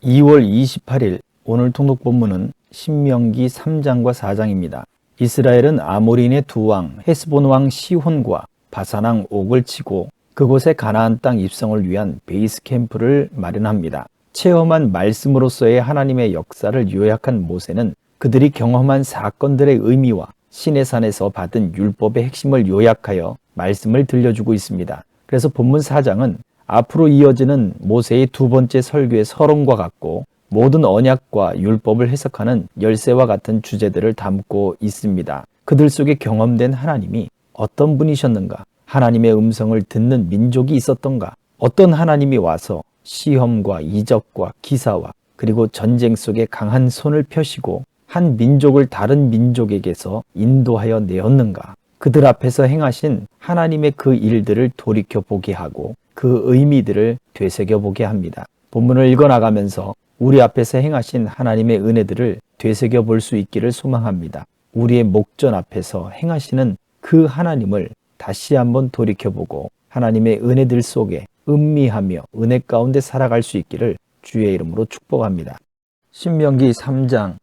2월 28일 오늘 통독 본문은 신명기 3장과 4장입니다. 이스라엘은 아모리인의 두 왕 헤스본 왕 시혼과 바산 왕 옥을 치고 그곳에 가나안 땅 입성을 위한 베이스 캠프를 마련합니다. 체험한 말씀으로서의 하나님의 역사를 요약한 모세는 그들이 경험한 사건들의 의미와 시내산에서 받은 율법의 핵심을 요약하여 말씀을 들려주고 있습니다. 그래서 본문 4장은 앞으로 이어지는 모세의 두 번째 설교의 서론과 같고 모든 언약과 율법을 해석하는 열쇠와 같은 주제들을 담고 있습니다. 그들 속에 경험된 하나님이 어떤 분이셨는가? 하나님의 음성을 듣는 민족이 있었던가? 어떤 하나님이 와서 시험과 이적과 기사와 그리고 전쟁 속에 강한 손을 펴시고 한 민족을 다른 민족에게서 인도하여 내었는가? 그들 앞에서 행하신 하나님의 그 일들을 돌이켜보게 하고 그 의미들을 되새겨보게 합니다. 본문을 읽어나가면서 우리 앞에서 행하신 하나님의 은혜들을 되새겨볼 수 있기를 소망합니다. 우리의 목전 앞에서 행하시는 그 하나님을 다시 한번 돌이켜보고 하나님의 은혜들 속에 음미하며 은혜 가운데 살아갈 수 있기를 주의 이름으로 축복합니다. 신명기 3장.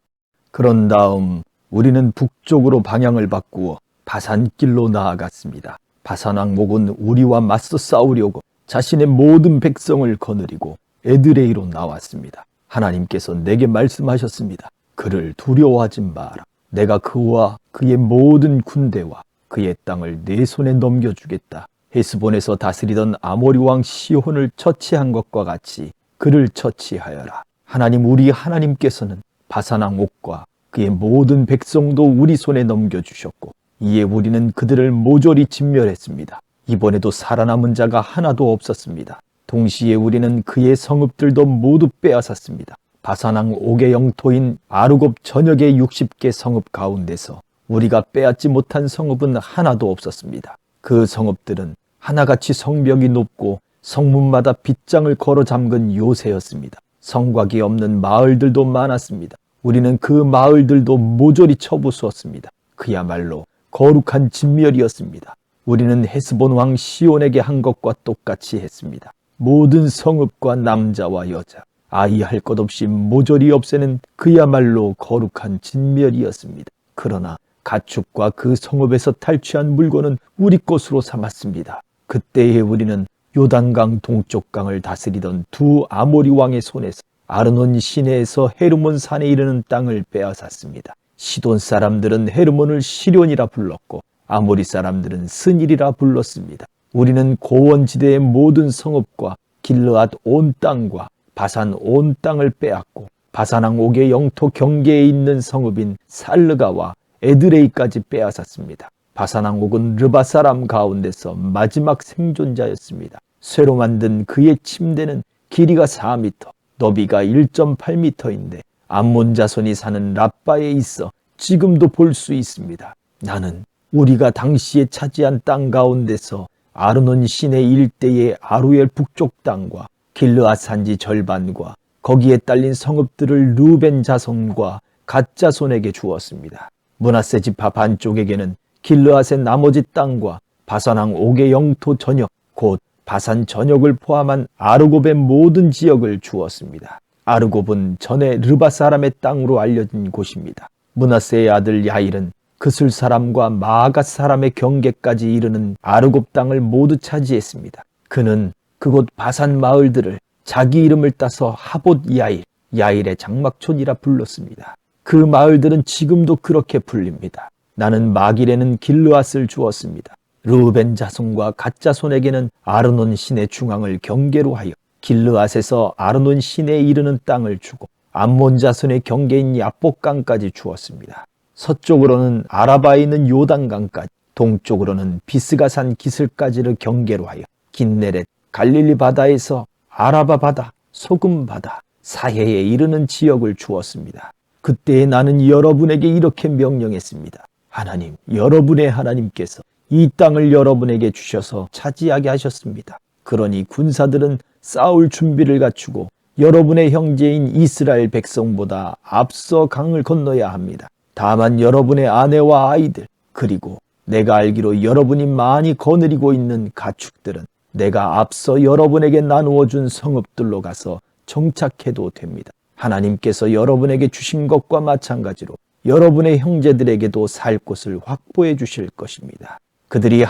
그런 다음 우리는 북쪽으로 방향을 바꾸어 바산길로 나아갔습니다. 바산 왕 옥은 우리와 맞서 싸우려고 자신의 모든 백성을 거느리고 에드레이로 나왔습니다. 하나님께서 내게 말씀하셨습니다. 그를 두려워하지 마라. 내가 그와 그의 모든 군대와 그의 땅을 내 손에 넘겨주겠다. 헤스본에서 다스리던 아모리 왕 시혼을 처치한 것과 같이 그를 처치하여라. 하나님 우리 하나님께서는 바산 왕 옥과 그의 모든 백성도 우리 손에 넘겨주셨고 이에 우리는 그들을 모조리 진멸했습니다. 이번에도 살아남은 자가 하나도 없었습니다. 동시에 우리는 그의 성읍들도 모두 빼앗았습니다. 바산 왕 옥의 영토인 아르곱 전역의 60개 성읍 가운데서 우리가 빼앗지 못한 성읍은 하나도 없었습니다. 그 성읍들은 하나같이 성벽이 높고 성문마다 빗장을 걸어 잠근 요새였습니다. 성곽이 없는 마을들도 많았습니다. 우리는 그 마을들도 모조리 쳐부수었습니다. 그야말로 거룩한 진멸이었습니다. 우리는 헤스본 왕 시온에게 한 것과 똑같이 했습니다. 모든 성읍과 남자와 여자, 아이 할 것 없이 모조리 없애는 그야말로 거룩한 진멸이었습니다. 그러나 가축과 그 성읍에서 탈취한 물건은 우리 것으로 삼았습니다. 그때에 우리는 요단강 동쪽 강을 다스리던 두 아모리 왕의 손에서 아르논 시내에서 헤르몬 산에 이르는 땅을 빼앗았습니다. 시돈 사람들은 헤르몬을 시련이라 불렀고 아모리 사람들은 스닐이라 불렀습니다. 우리는 고원지대의 모든 성읍과 길르앗 온 땅과 바산 온 땅을 빼앗고 바산 왕 옥의 영토 경계에 있는 성읍인 살르가와 에드레이까지 빼앗았습니다. 바산 왕 옥은 르바 사람 가운데서 마지막 생존자였습니다. 쇠로 만든 그의 침대는 길이가 4m, 너비가 1.8m인데 암몬 자손이 사는 라빠에 있어 지금도 볼 수 있습니다. 나는 우리가 당시에 차지한 땅 가운데서 아르논 시내 일대의 아루엘 북쪽 땅과 길르앗 산지 절반과 거기에 딸린 성읍들을 르벤 자손과 갓 자손에게 주었습니다. 므낫세 지파 반쪽에게는 길르앗의 나머지 땅과 바산 왕 옥의 영토 전역 곧 바산 전역을 포함한 아르곱의 모든 지역을 주었습니다. 아르곱은 전에 르바 사람의 땅으로 알려진 곳입니다. 므낫세의 아들 야일은 그술 사람과 마아갓 사람의 경계까지 이르는 아르곱 땅을 모두 차지했습니다. 그는 그곳 바산 마을들을 자기 이름을 따서 하봇 야일, 야일의 장막촌이라 불렀습니다. 그 마을들은 지금도 그렇게 불립니다. 나는 마길에는 길르앗을 주었습니다. 르벤 자손과 갓 자손에게는 아르논 시내 중앙을 경계로 하여 길르앗에서 아르논 시내에 이르는 땅을 주고 암몬 자손의 경계인 야복강까지 주었습니다. 서쪽으로는 아라바에 있는 요단강까지, 동쪽으로는 비스가산 기슭까지를 경계로 하여 긴네렛, 갈릴리 바다에서 아라바 바다, 소금 바다, 사해에 이르는 지역을 주었습니다. 그때에 나는 여러분에게 이렇게 명령했습니다. 하나님, 여러분의 하나님께서 이 땅을 여러분에게 주셔서 차지하게 하셨습니다. 그러니 군사들은 싸울 준비를 갖추고 여러분의 형제인 이스라엘 백성보다 앞서 강을 건너야 합니다. 다만 여러분의 아내와 아이들 그리고 내가 알기로 여러분이 많이 거느리고 있는 가축들은 내가 앞서 여러분에게 나누어 준 성읍들로 가서 정착해도 됩니다. 하나님께서 여러분에게 주신 것과 마찬가지로 여러분의 형제들에게도 살 곳을 확보해 주실 것입니다. 그들이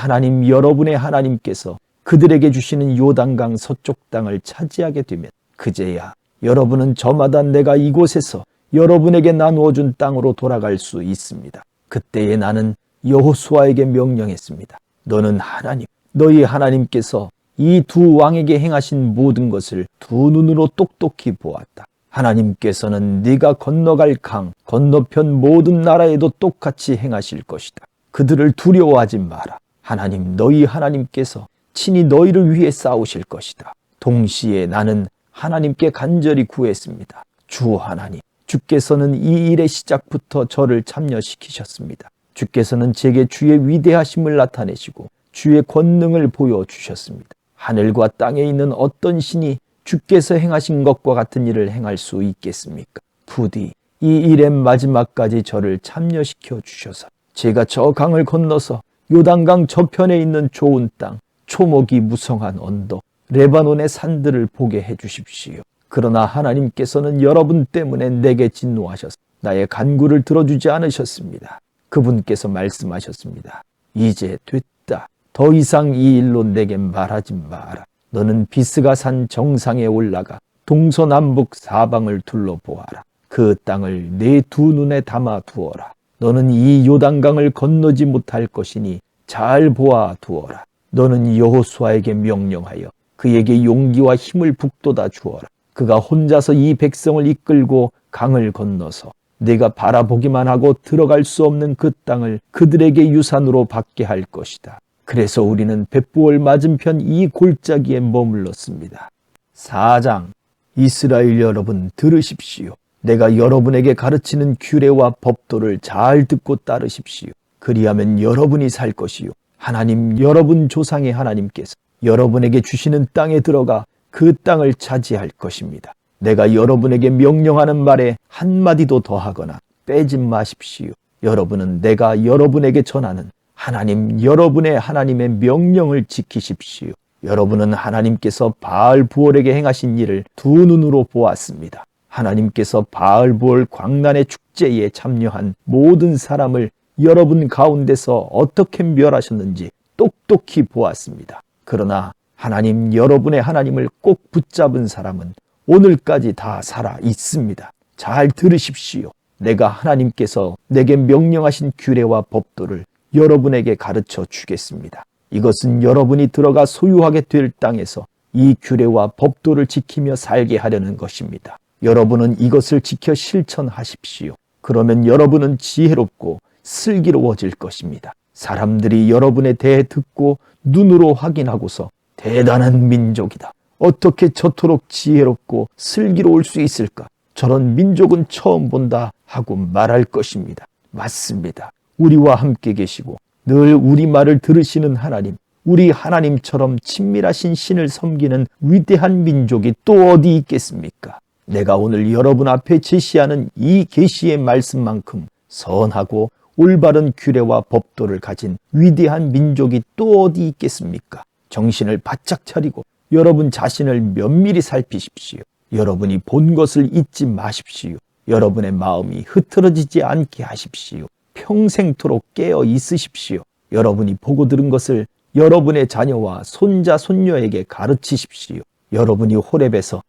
여러분의 하나님께서 그들에게 주시는 요단강 서쪽 땅을 차지하게 되면 그제야 여러분은 저마다 내가 이곳에서 여러분에게 나누어 준 땅으로 돌아갈 수 있습니다. 그때에 나는 여호수아에게 명령했습니다. 너는 너희 하나님께서 이 두 왕에게 행하신 모든 것을 두 눈으로 똑똑히 보았다. 하나님께서는 네가 건너갈 강 건너편 모든 나라에도 똑같이 행하실 것이다. 그들을 두려워하지 마라. 너희 하나님께서 친히 너희를 위해 싸우실 것이다. 동시에 나는 하나님께 간절히 구했습니다. 주 하나님, 주께서는 이 일의 시작부터 저를 참여시키셨습니다. 주께서는 제게 주의 위대하심을 나타내시고 주의 권능을 보여주셨습니다. 하늘과 땅에 있는 어떤 신이 주께서 행하신 것과 같은 일을 행할 수 있겠습니까? 부디 이 일의 마지막까지 저를 참여시켜 주셔서 제가 저 강을 건너서 요단강 저편에 있는 좋은 땅, 초목이 무성한 언덕, 레바논의 산들을 보게 해 주십시오. 그러나 하나님께서는 여러분 때문에 내게 진노하셔서 나의 간구를 들어주지 않으셨습니다. 그분께서 말씀하셨습니다. 이제 됐다. 더 이상 이 일로 내게 말하지 마라. 너는 비스가산 정상에 올라가 동서남북 사방을 둘러보아라. 그 땅을 내 두 눈에 담아 두어라. 너는 이 요단강을 건너지 못할 것이니 잘 보아 두어라. 너는 여호수아에게 명령하여 그에게 용기와 힘을 북돋아 주어라. 그가 혼자서 이 백성을 이끌고 강을 건너서 네가 바라보기만 하고 들어갈 수 없는 그 땅을 그들에게 유산으로 받게 할 것이다. 그래서 우리는 벳부올 맞은편 이 골짜기에 머물렀습니다. 4장. 이스라엘 여러분 들으십시오. 내가 여러분에게 가르치는 규례와 법도를 잘 듣고 따르십시오. 그리하면 여러분이 살 것이요 여러분 조상의 하나님께서 여러분에게 주시는 땅에 들어가 그 땅을 차지할 것입니다. 내가 여러분에게 명령하는 말에 한마디도 더하거나 빼지 마십시오. 여러분은 내가 여러분에게 전하는 여러분의 하나님의 명령을 지키십시오. 여러분은 하나님께서 바알부올에게 행하신 일을 두 눈으로 보았습니다. 하나님께서 바알부올 광란의 축제에 참여한 모든 사람을 여러분 가운데서 어떻게 멸하셨는지 똑똑히 보았습니다. 그러나 여러분의 하나님을 꼭 붙잡은 사람은 오늘까지 다 살아 있습니다. 잘 들으십시오. 내가 하나님께서 내게 명령하신 규례와 법도를 여러분에게 가르쳐 주겠습니다. 이것은 여러분이 들어가 소유하게 될 땅에서 이 규례와 법도를 지키며 살게 하려는 것입니다. 여러분은 이것을 지켜 실천하십시오. 그러면 여러분은 지혜롭고 슬기로워질 것입니다. 사람들이 여러분에 대해 듣고 눈으로 확인하고서 대단한 민족이다. 어떻게 저토록 지혜롭고 슬기로울 수 있을까? 저런 민족은 처음 본다 하고 말할 것입니다. 맞습니다. 우리와 함께 계시고 늘 우리 말을 들으시는 우리 하나님처럼 친밀하신 신을 섬기는 위대한 민족이 또 어디 있겠습니까? 내가 오늘 여러분 앞에 제시하는 이 계시의 말씀만큼 선하고 올바른 규례와 법도를 가진 위대한 민족이 또 어디 있겠습니까? 정신을 바짝 차리고 여러분 자신을 면밀히 살피십시오. 여러분이 본 것을 잊지 마십시오. 여러분의 마음이 흐트러지지 않게 하십시오. 평생토록 깨어 있으십시오. 여러분이 보고 들은 것을 여러분의 자녀와 손자, 손녀에게 가르치십시오. 여러분이 호렙에서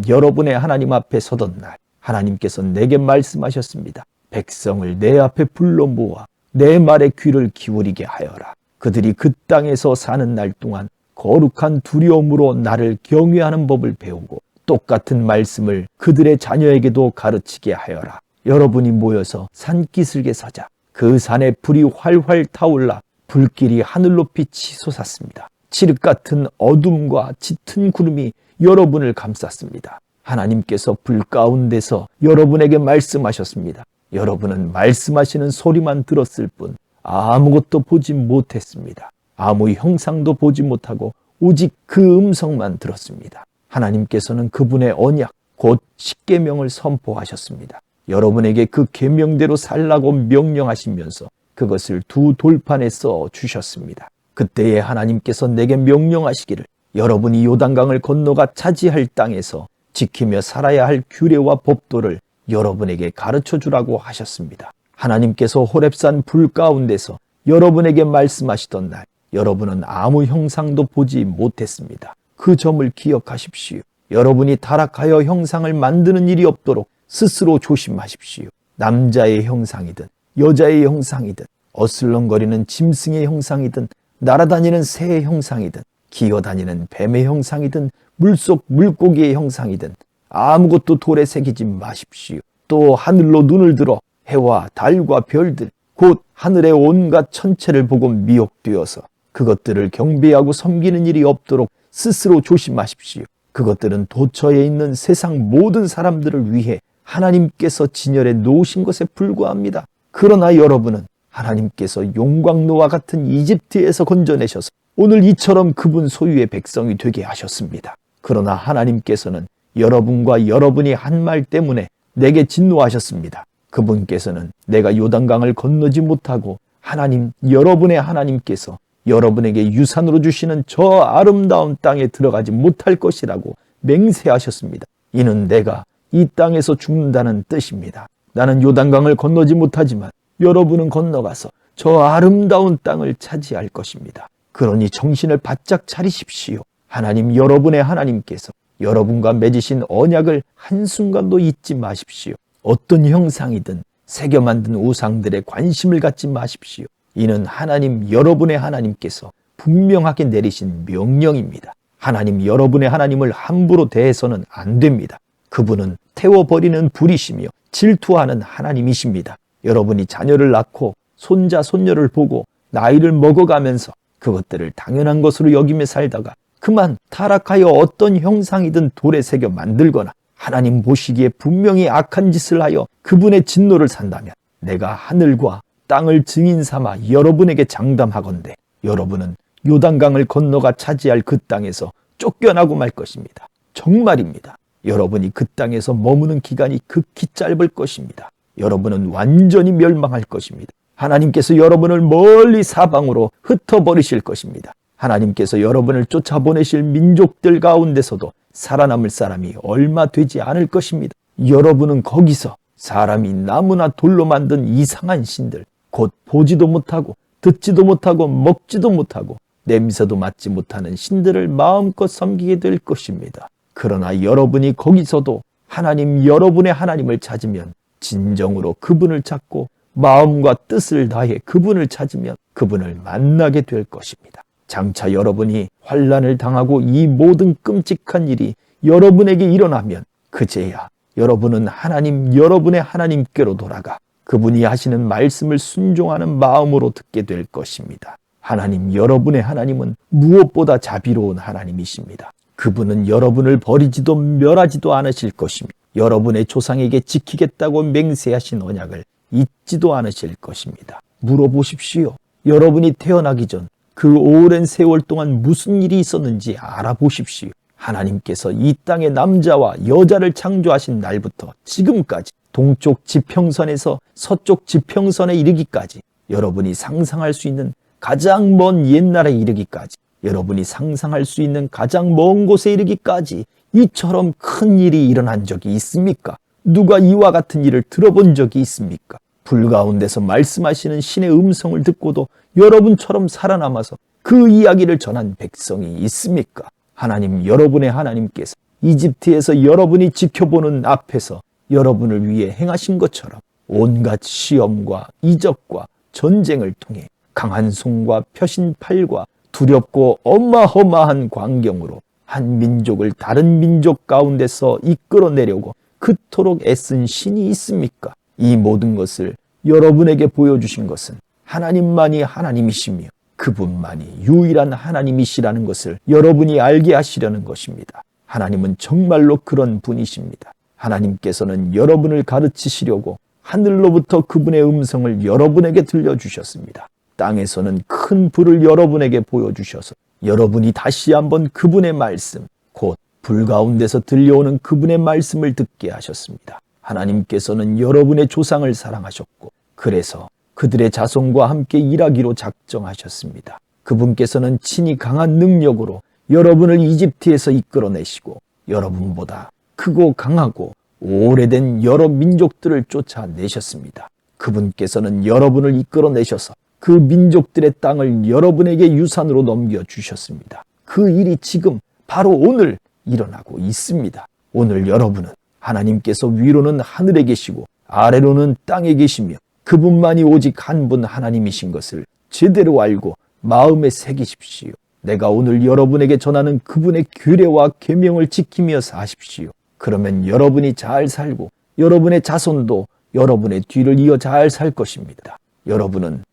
여러분의 하나님 앞에 서던 날 하나님께서 내게 말씀하셨습니다. 백성을 내 앞에 불러 모아 내 말에 귀를 기울이게 하여라. 그들이 그 땅에서 사는 날 동안 거룩한 두려움으로 나를 경외하는 법을 배우고 똑같은 말씀을 그들의 자녀에게도 가르치게 하여라. 여러분이 모여서 산기슭에 서자. 그 산에 불이 활활 타올라 불길이 하늘 높이 치솟았습니다. 칠흑 같은 어둠과 짙은 구름이 여러분을 감쌌습니다. 하나님께서 불 가운데서 여러분에게 말씀하셨습니다. 여러분은 말씀하시는 소리만 들었을 뿐 아무것도 보지 못했습니다. 아무 형상도 보지 못하고 오직 그 음성만 들었습니다. 하나님께서는 그분의 언약, 곧 십계명을 선포하셨습니다. 여러분에게 그 계명대로 살라고 명령하시면서 그것을 두 돌판에 써 주셨습니다. 그때에 하나님께서 내게 명령하시기를 여러분이 요단강을 건너가 차지할 땅에서 지키며 살아야 할 규례와 법도를 여러분에게 가르쳐 주라고 하셨습니다. 하나님께서 호렙산 불 가운데서 여러분에게 말씀하시던 날, 여러분은 아무 형상도 보지 못했습니다. 그 점을 기억하십시오. 여러분이 타락하여 형상을 만드는 일이 없도록 스스로 조심하십시오. 남자의 형상이든 여자의 형상이든 어슬렁거리는 짐승의 형상이든 날아다니는 새의 형상이든 기어다니는 뱀의 형상이든 물속 물고기의 형상이든 아무것도 돌에 새기지 마십시오. 또 하늘로 눈을 들어 해와 달과 별들 곧 하늘의 온갖 천체를 보고 미혹되어서 그것들을 경배하고 섬기는 일이 없도록 스스로 조심하십시오. 그것들은 도처에 있는 세상 모든 사람들을 위해 하나님께서 진열해 놓으신 것에 불과합니다. 그러나 여러분은 하나님께서 용광로와 같은 이집트에서 건져내셔서 오늘 이처럼 그분 소유의 백성이 되게 하셨습니다. 그러나 하나님께서는 여러분과 여러분이 한 말 때문에 내게 진노하셨습니다. 그분께서는 내가 요단강을 건너지 못하고 하나님, 여러분의 하나님께서 여러분에게 유산으로 주시는 저 아름다운 땅에 들어가지 못할 것이라고 맹세하셨습니다. 이는 내가 이 땅에서 죽는다는 뜻입니다. 나는 요단강을 건너지 못하지만 여러분은 건너가서 저 아름다운 땅을 차지할 것입니다. 그러니 정신을 바짝 차리십시오. 하나님, 여러분의 하나님께서 여러분과 맺으신 언약을 한순간도 잊지 마십시오. 어떤 형상이든 새겨 만든 우상들에 관심을 갖지 마십시오. 이는 하나님, 여러분의 하나님께서 분명하게 내리신 명령입니다. 하나님, 여러분의 하나님을 함부로 대해서는 안 됩니다. 그분은 태워버리는 불이시며 질투하는 하나님이십니다. 여러분이 자녀를 낳고 손자, 손녀를 보고 나이를 먹어가면서 그것들을 당연한 것으로 여기며 살다가 그만 타락하여 어떤 형상이든 돌에 새겨 만들거나 하나님 보시기에 분명히 악한 짓을 하여 그분의 진노를 산다면 내가 하늘과 땅을 증인 삼아 여러분에게 장담하건대 여러분은 요단강을 건너가 차지할 그 땅에서 쫓겨나고 말 것입니다. 정말입니다. 여러분이 그 땅에서 머무는 기간이 극히 짧을 것입니다. 여러분은 완전히 멸망할 것입니다. 하나님께서 여러분을 멀리 사방으로 흩어버리실 것입니다. 하나님께서 여러분을 쫓아보내실 민족들 가운데서도 살아남을 사람이 얼마 되지 않을 것입니다. 여러분은 거기서 사람이 나무나 돌로 만든 이상한 신들, 곧 보지도 못하고 듣지도 못하고 먹지도 못하고 냄새도 맡지 못하는 신들을 마음껏 섬기게 될 것입니다. 그러나 여러분이 거기서도 하나님, 여러분의 하나님을 찾으면 진정으로 그분을 찾고 마음과 뜻을 다해 그분을 찾으면 그분을 만나게 될 것입니다. 장차 여러분이 환난을 당하고 이 모든 끔찍한 일이 여러분에게 일어나면 그제야 여러분은 하나님, 여러분의 하나님께로 돌아가 그분이 하시는 말씀을 순종하는 마음으로 듣게 될 것입니다. 하나님, 여러분의 하나님은 무엇보다 자비로운 하나님이십니다. 그분은 여러분을 버리지도 멸하지도 않으실 것입니다. 여러분의 조상에게 지키겠다고 맹세하신 언약을 잊지도 않으실 것입니다. 물어보십시오. 여러분이 태어나기 전 그 오랜 세월 동안 무슨 일이 있었는지 알아보십시오. 하나님께서 이 땅의 남자와 여자를 창조하신 날부터 지금까지 동쪽 지평선에서 서쪽 지평선에 이르기까지 여러분이 상상할 수 있는 가장 먼 옛날에 이르기까지 여러분이 상상할 수 있는 가장 먼 곳에 이르기까지 이처럼 큰 일이 일어난 적이 있습니까? 누가 이와 같은 일을 들어본 적이 있습니까? 불 가운데서 말씀하시는 신의 음성을 듣고도 여러분처럼 살아남아서 그 이야기를 전한 백성이 있습니까? 하나님, 여러분의 하나님께서 이집트에서 여러분이 지켜보는 앞에서 여러분을 위해 행하신 것처럼 온갖 시험과 이적과 전쟁을 통해 강한 손과 펴신 팔과 두렵고 어마어마한 광경으로 한 민족을 다른 민족 가운데서 이끌어내려고 그토록 애쓴 신이 있습니까? 이 모든 것을 여러분에게 보여주신 것은 하나님만이 하나님이시며 그분만이 유일한 하나님이시라는 것을 여러분이 알게 하시려는 것입니다. 하나님은 정말로 그런 분이십니다. 하나님께서는 여러분을 가르치시려고 하늘로부터 그분의 음성을 여러분에게 들려주셨습니다. 땅에서는 큰 불을 여러분에게 보여주셔서 여러분이 다시 한번 그분의 말씀, 곧 불 가운데서 들려오는 그분의 말씀을 듣게 하셨습니다. 하나님께서는 여러분의 조상을 사랑하셨고 그래서 그들의 자손과 함께 일하기로 작정하셨습니다. 그분께서는 친히 강한 능력으로 여러분을 이집트에서 이끌어내시고 여러분보다 크고 강하고 오래된 여러 민족들을 쫓아내셨습니다. 그분께서는 여러분을 이끌어내셔서 그 민족들의 땅을 여러분에게 유산으로 넘겨주셨습니다. 그 일이 지금 바로 오늘 일어나고 있습니다. 오늘 여러분은 하나님께서 위로는 하늘에 계시고 아래로는 땅에 계시며 그분만이 오직 한 분 하나님이신 것을 제대로 알고 마음에 새기십시오. 내가 오늘 여러분에게 전하는 그분의 규례와 계명을 지키며 사십시오. 그러면 여러분이 잘 살고 여러분의 자손도 여러분의 뒤를 이어 잘 살 것입니다. 여러분은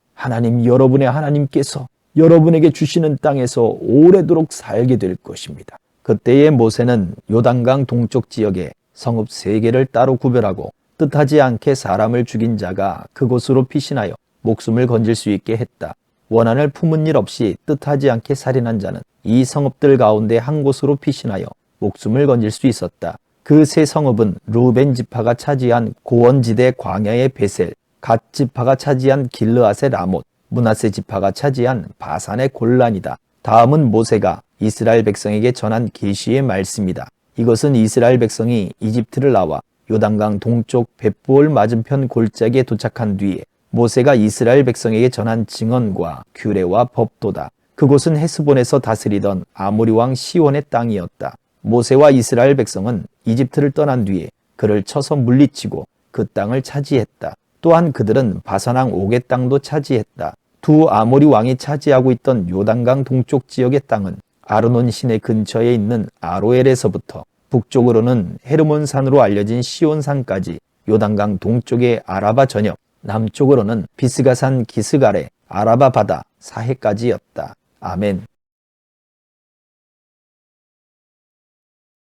여러분의 하나님께서 여러분에게 주시는 땅에서 오래도록 살게 될 것입니다. 그때의 모세는 요단강 동쪽 지역에 성읍 3개를 따로 구별하고 뜻하지 않게 사람을 죽인 자가 그곳으로 피신하여 목숨을 건질 수 있게 했다. 원한을 품은 일 없이 뜻하지 않게 살인한 자는 이 성읍들 가운데 한 곳으로 피신하여 목숨을 건질 수 있었다. 그 3성읍은 루벤 지파가 차지한 고원지대 광야의 베셀, 갓 지파가 차지한 길르앗의 라못, 므낫세 지파가 차지한 바산의 골란이다. 다음은 모세가 이스라엘 백성에게 전한 계시의 말씀이다. 이것은 이스라엘 백성이 이집트를 나와 요단강 동쪽 벳부올 맞은편 골짜기에 도착한 뒤에 모세가 이스라엘 백성에게 전한 증언과 규례와 법도다. 그곳은 헤스본에서 다스리던 아모리 왕 시온의 땅이었다. 모세와 이스라엘 백성은 이집트를 떠난 뒤에 그를 쳐서 물리치고 그 땅을 차지했다. 또한 그들은 바산왕 옥의 땅도 차지했다. 두 아모리 왕이 차지하고 있던 요단강 동쪽 지역의 땅은 아르논 시내 근처에 있는 아로엘에서부터 북쪽으로는 헤르몬산으로 알려진 시온산까지 요단강 동쪽의 아라바 전역, 남쪽으로는 비스가산 기스갈의 아라바 바다 사해까지였다. 아멘.